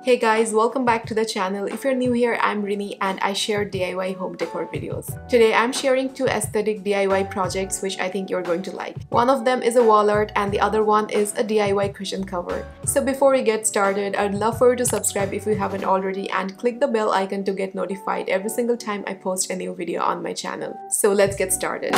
Hey guys, welcome back to the channel. If you're new here, I'm Rini and I share DIY home decor videos. Today I'm sharing two aesthetic DIY projects which I think you're going to like. One of them is a wall art and the other one is a DIY cushion cover. So before we get started, I'd love for you to subscribe if you haven't already and click the bell icon to get notified every single time I post a new video on my channel. So let's get started.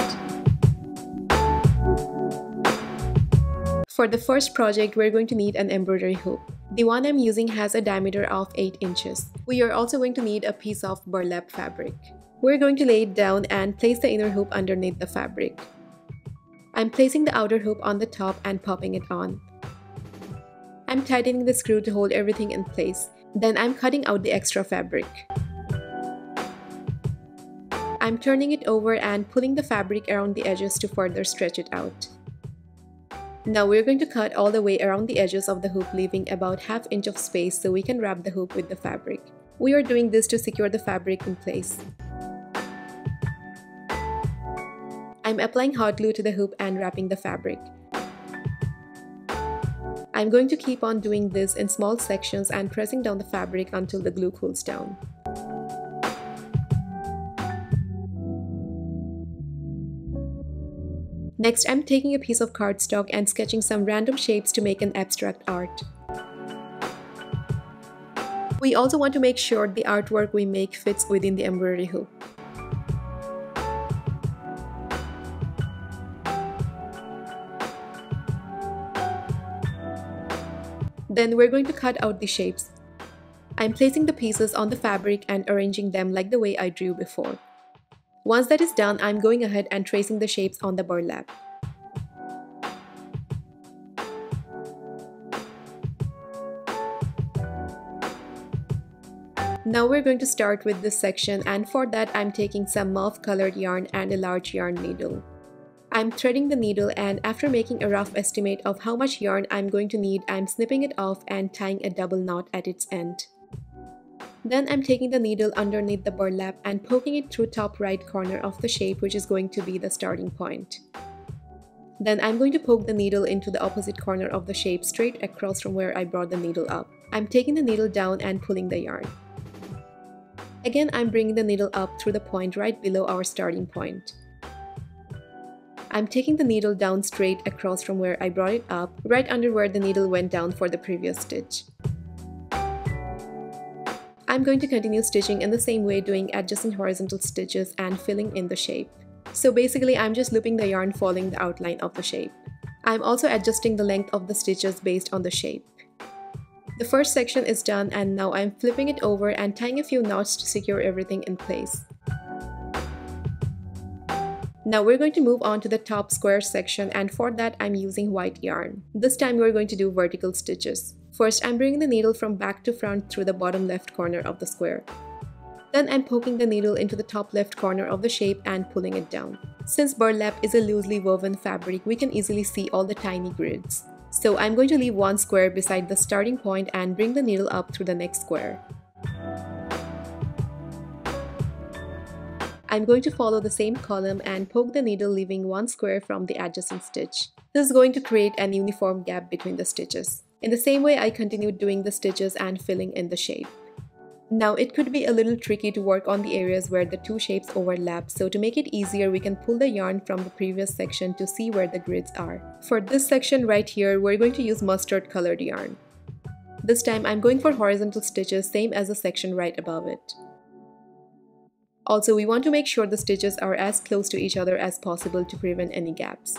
For the first project, we're going to need an embroidery hoop. The one I'm using has a diameter of 8 inches. We are also going to need a piece of burlap fabric. We're going to lay it down and place the inner hoop underneath the fabric. I'm placing the outer hoop on the top and popping it on. I'm tightening the screw to hold everything in place. Then I'm cutting out the extra fabric. I'm turning it over and pulling the fabric around the edges to further stretch it out. Now we're going to cut all the way around the edges of the hoop, leaving about ½ inch of space so we can wrap the hoop with the fabric. We are doing this to secure the fabric in place. I'm applying hot glue to the hoop and wrapping the fabric. I'm going to keep on doing this in small sections and pressing down the fabric until the glue cools down. Next, I'm taking a piece of cardstock and sketching some random shapes to make an abstract art. We also want to make sure the artwork we make fits within the embroidery hoop. Then we're going to cut out the shapes. I'm placing the pieces on the fabric and arranging them like the way I drew before. Once that is done, I'm going ahead and tracing the shapes on the burlap. Now we're going to start with this section, and for that I'm taking some mauve colored yarn and a large yarn needle. I'm threading the needle, and after making a rough estimate of how much yarn I'm going to need, I'm snipping it off and tying a double knot at its end. Then I'm taking the needle underneath the burlap and poking it through top right corner of the shape, which is going to be the starting point. Then I'm going to poke the needle into the opposite corner of the shape straight across from where I brought the needle up. I'm taking the needle down and pulling the yarn. Again, I'm bringing the needle up through the point right below our starting point. I'm taking the needle down straight across from where I brought it up, right under where the needle went down for the previous stitch. I'm going to continue stitching in the same way, doing adjacent horizontal stitches and filling in the shape. So basically, I'm just looping the yarn following the outline of the shape. I'm also adjusting the length of the stitches based on the shape. The first section is done, and now I'm flipping it over and tying a few knots to secure everything in place. Now we're going to move on to the top square section, and for that I'm using white yarn. This time we're going to do vertical stitches. First, I'm bringing the needle from back to front through the bottom left corner of the square. Then I'm poking the needle into the top left corner of the shape and pulling it down. Since burlap is a loosely woven fabric, we can easily see all the tiny grids. So I'm going to leave one square beside the starting point and bring the needle up through the next square. I'm going to follow the same column and poke the needle, leaving one square from the adjacent stitch. This is going to create an uniform gap between the stitches. In the same way, I continued doing the stitches and filling in the shape. Now it could be a little tricky to work on the areas where the two shapes overlap, so to make it easier, we can pull the yarn from the previous section to see where the grids are. For this section right here, we're going to use mustard colored yarn. This time I'm going for horizontal stitches, same as the section right above it. Also, we want to make sure the stitches are as close to each other as possible to prevent any gaps.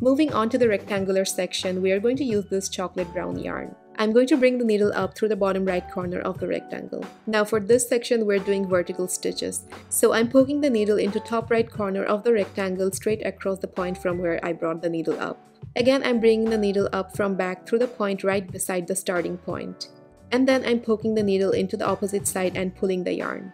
Moving on to the rectangular section, we are going to use this chocolate brown yarn. I'm going to bring the needle up through the bottom right corner of the rectangle. Now for this section, we're doing vertical stitches. So I'm poking the needle into top right corner of the rectangle straight across the point from where I brought the needle up. Again, I'm bringing the needle up from back through the point right beside the starting point. And then I'm poking the needle into the opposite side and pulling the yarn.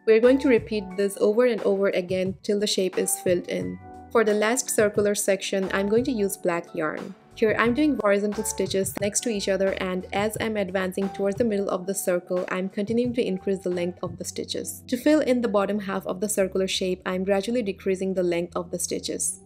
We're going to repeat this over and over again till the shape is filled in. For the last circular section, I'm going to use black yarn. Here I'm doing horizontal stitches next to each other, and as I'm advancing towards the middle of the circle, I'm continuing to increase the length of the stitches. To fill in the bottom half of the circular shape, I'm gradually decreasing the length of the stitches.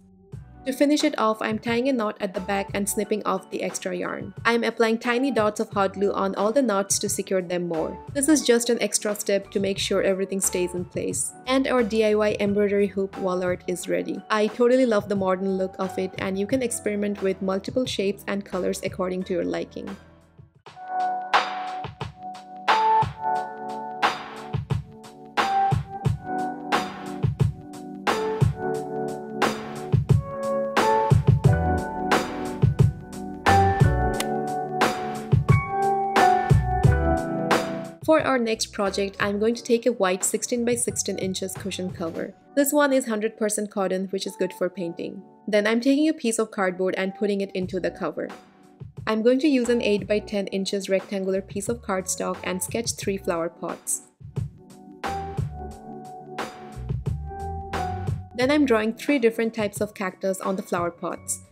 To finish it off, I'm tying a knot at the back and snipping off the extra yarn. I'm applying tiny dots of hot glue on all the knots to secure them more. This is just an extra step to make sure everything stays in place. And our DIY embroidery hoop wall art is ready. I totally love the modern look of it, and you can experiment with multiple shapes and colors according to your liking. For our next project, I'm going to take a white 16 by 16 inches cushion cover. This one is 100% cotton, which is good for painting. Then I'm taking a piece of cardboard and putting it into the cover. I'm going to use an 8 by 10 inches rectangular piece of cardstock and sketch 3 flower pots. Then I'm drawing 3 different types of cactus on the flower pots.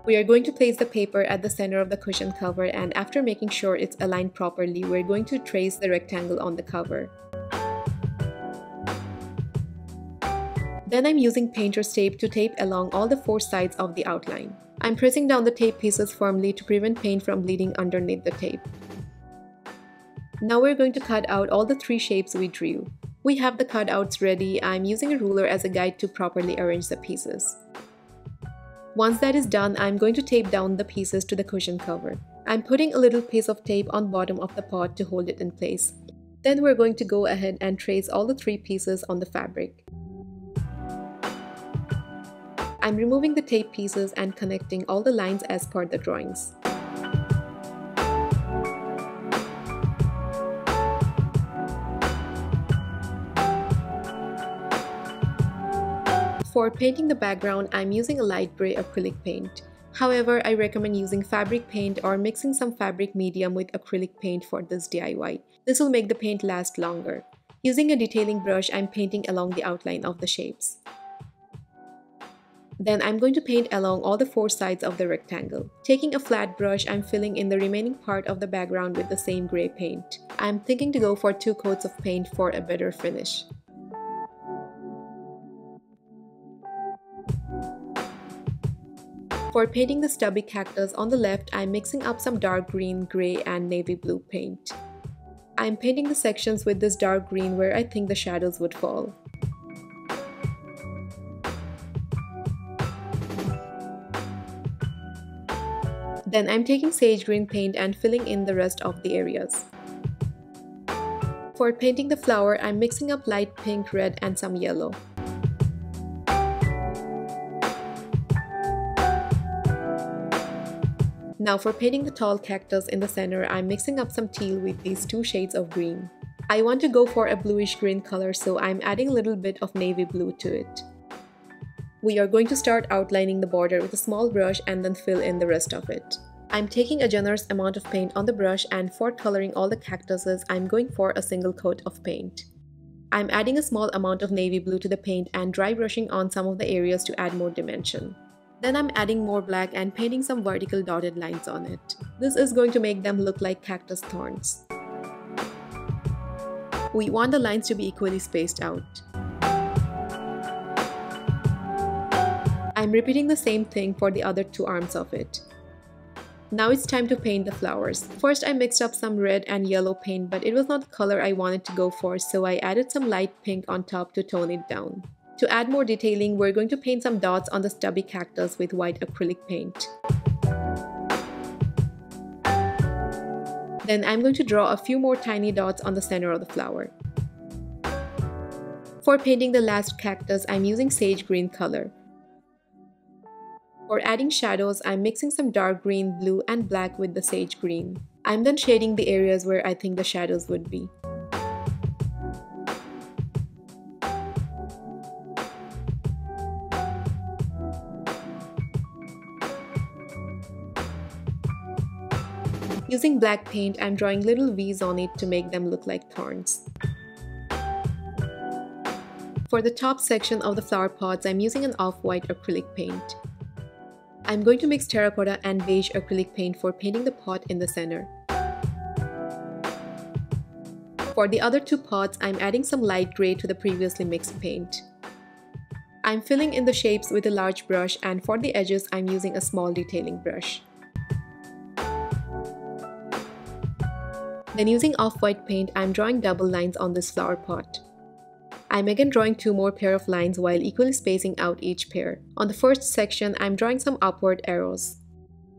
We are going to place the paper at the center of the cushion cover, and after making sure it's aligned properly, we're going to trace the rectangle on the cover. Then I'm using painter's tape to tape along all the 4 sides of the outline. I'm pressing down the tape pieces firmly to prevent paint from bleeding underneath the tape. Now we're going to cut out all the 3 shapes we drew. We have the cutouts ready. I'm using a ruler as a guide to properly arrange the pieces. Once that is done, I'm going to tape down the pieces to the cushion cover. I'm putting a little piece of tape on bottom of the pot to hold it in place. Then we're going to go ahead and trace all the 3 pieces on the fabric. I'm removing the tape pieces and connecting all the lines as per the drawings. For painting the background, I'm using a light gray acrylic paint. However, I recommend using fabric paint or mixing some fabric medium with acrylic paint for this DIY. This will make the paint last longer. Using a detailing brush, I'm painting along the outline of the shapes. Then I'm going to paint along all the 4 sides of the rectangle. Taking a flat brush, I'm filling in the remaining part of the background with the same gray paint. I'm thinking to go for 2 coats of paint for a better finish. For painting the stubby cactus on the left, I'm mixing up some dark green, gray, and navy blue paint. I'm painting the sections with this dark green where I think the shadows would fall. Then I'm taking sage green paint and filling in the rest of the areas. For painting the flower, I'm mixing up light pink, red, and some yellow. Now for painting the tall cactus in the center, I'm mixing up some teal with these 2 shades of green. I want to go for a bluish green color, so I'm adding a little bit of navy blue to it. We are going to start outlining the border with a small brush and then fill in the rest of it. I'm taking a generous amount of paint on the brush, and for coloring all the cactuses, I'm going for a single coat of paint. I'm adding a small amount of navy blue to the paint and dry brushing on some of the areas to add more dimension. Then I'm adding more black and painting some vertical dotted lines on it. This is going to make them look like cactus thorns. We want the lines to be equally spaced out. I'm repeating the same thing for the other 2 arms of it. Now it's time to paint the flowers. First I mixed up some red and yellow paint, but it was not the color I wanted to go for, so I added some light pink on top to tone it down. To add more detailing, we're going to paint some dots on the stubby cactus with white acrylic paint. Then I'm going to draw a few more tiny dots on the center of the flower. For painting the last cactus, I'm using sage green color. For adding shadows, I'm mixing some dark green, blue, and black with the sage green. I'm then shading the areas where I think the shadows would be. Using black paint, I'm drawing little V's on it to make them look like thorns. For the top section of the flower pots, I'm using an off-white acrylic paint. I'm going to mix terracotta and beige acrylic paint for painting the pot in the center. For the other two pots, I'm adding some light gray to the previously mixed paint. I'm filling in the shapes with a large brush, and for the edges, I'm using a small detailing brush. Then using off-white paint, I'm drawing double lines on this flower pot. I'm again drawing two more pair of lines while equally spacing out each pair. On the first section, I'm drawing some upward arrows.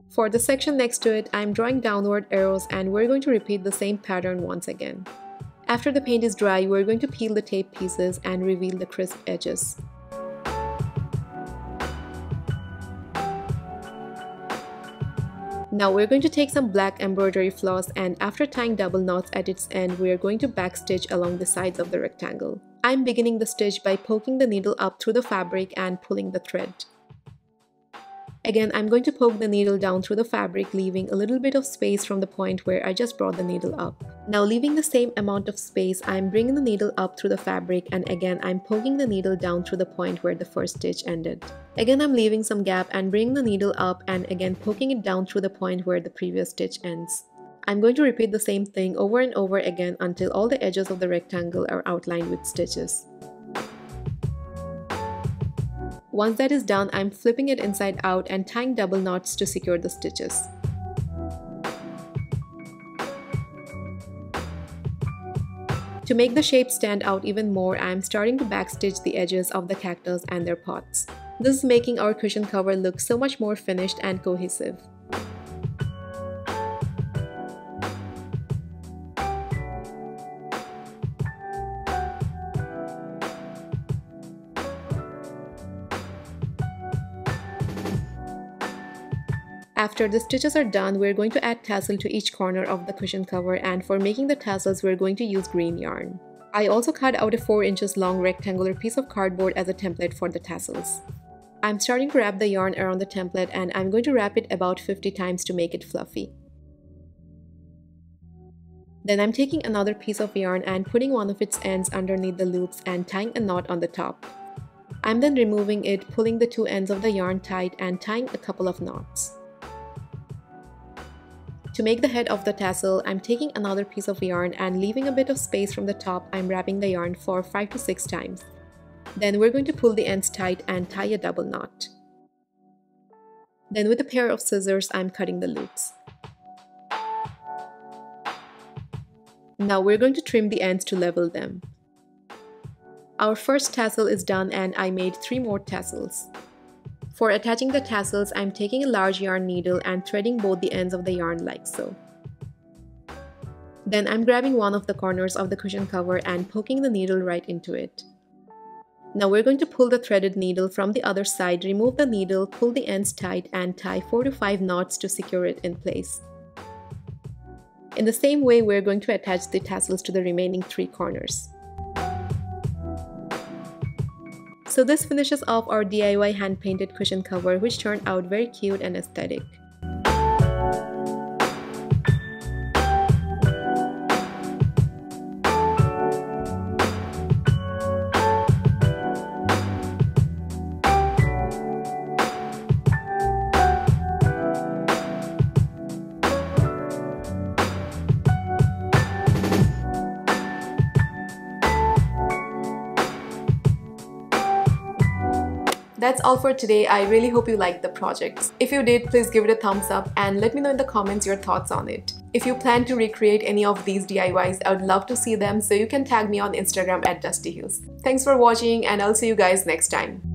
For the section next to it, I'm drawing downward arrows, and we're going to repeat the same pattern once again. After the paint is dry, we're going to peel the tape pieces and reveal the crisp edges. Now we're going to take some black embroidery floss, and after tying double knots at its end, we are going to backstitch along the sides of the rectangle. I'm beginning the stitch by poking the needle up through the fabric and pulling the thread. Again, I'm going to poke the needle down through the fabric, leaving a little bit of space from the point where I just brought the needle up. Now leaving the same amount of space, I'm bringing the needle up through the fabric, and again I'm poking the needle down through the point where the first stitch ended. Again, I'm leaving some gap and bringing the needle up, and again poking it down through the point where the previous stitch ends. I'm going to repeat the same thing over and over again until all the edges of the rectangle are outlined with stitches. Once that is done, I'm flipping it inside out and tying double knots to secure the stitches. To make the shape stand out even more, I'm starting to backstitch the edges of the cactus and their pots. This is making our cushion cover look so much more finished and cohesive. After the stitches are done, we're going to add tassel to each corner of the cushion cover, and for making the tassels, we're going to use green yarn. I also cut out a 4 inches long rectangular piece of cardboard as a template for the tassels. I'm starting to wrap the yarn around the template, and I'm going to wrap it about 50 times to make it fluffy. Then I'm taking another piece of yarn and putting one of its ends underneath the loops and tying a knot on the top. I'm then removing it, pulling the two ends of the yarn tight and tying a couple of knots. To make the head of the tassel, I'm taking another piece of yarn and leaving a bit of space from the top. I'm wrapping the yarn for 5 to 6 times. Then we're going to pull the ends tight and tie a double knot. Then with a pair of scissors, I'm cutting the loops. Now we're going to trim the ends to level them. Our first tassel is done, and I made 3 more tassels. For attaching the tassels, I'm taking a large yarn needle and threading both the ends of the yarn like so. Then I'm grabbing one of the corners of the cushion cover and poking the needle right into it. Now we're going to pull the threaded needle from the other side, remove the needle, pull the ends tight, and tie 4 to 5 knots to secure it in place. In the same way, we're going to attach the tassels to the remaining 3 corners. So this finishes off our DIY hand-painted cushion cover, which turned out very cute and aesthetic. That's all for today. I really hope you liked the project. If you did, please give it a thumbs up and let me know in the comments your thoughts on it. If you plan to recreate any of these DIYs, I would love to see them, so you can tag me on Instagram at DustyHues. Thanks for watching, and I'll see you guys next time.